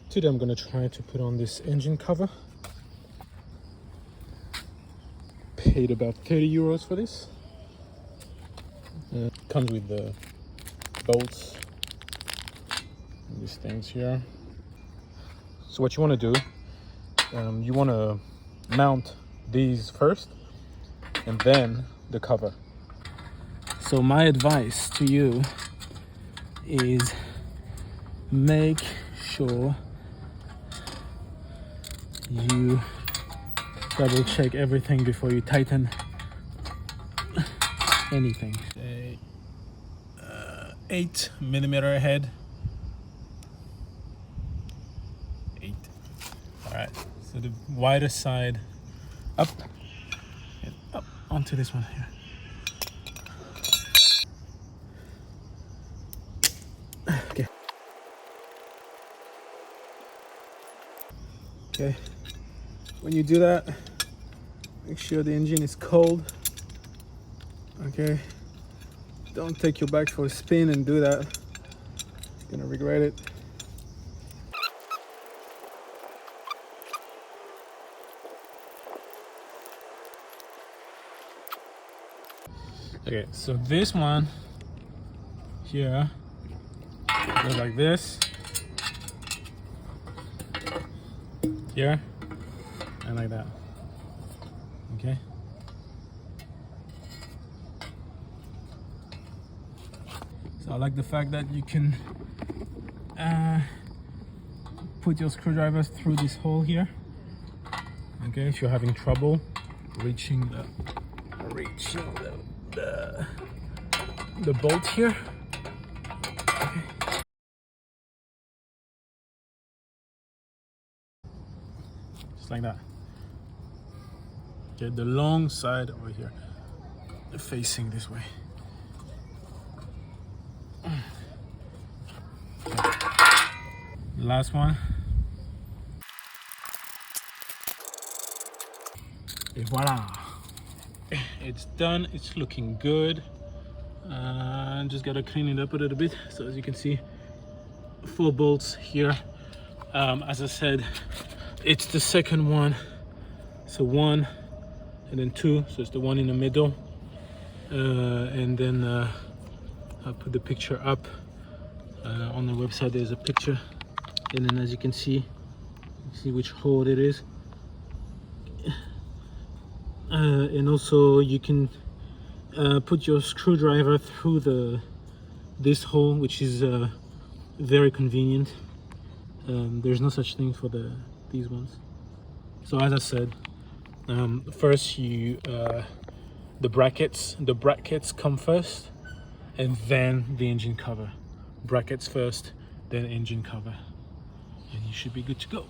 Today I'm gonna try to put on this engine cover. Paid about 30 euros for this. Comes with the bolts and these things here. So what you want to do, you want to mount these first and then the cover. So my advice to you is make sure you double check everything before you tighten anything. 8mm head. 8. All right. So the wider side up and up onto this one here. Okay. Okay. When you do that, make sure the engine is cold. Okay. Don't take your bike for a spin and do that. You're gonna regret it. Okay, so this one here goes like this. Here and like that. Okay. So I like the fact that you can put your screwdrivers through this hole here. Okay, if you're having trouble reaching the bolt here. Okay. Just like that. Okay, the long side over here, facing this way. Last one. Et voila. It's done. It's looking good. Just gotta clean it up a little bit. So as you can see, 4 bolts here. As I said, it's the second one. So 1 and then 2. So it's the one in the middle. And then I'll put the picture up. On the website there's a picture, and then as you can see which hole it is, and also you can put your screwdriver through this hole, which is very convenient. There's no such thing for these ones. So as I said, first the brackets come first, and then the engine cover. Brackets first, then engine cover, and you should be good to go.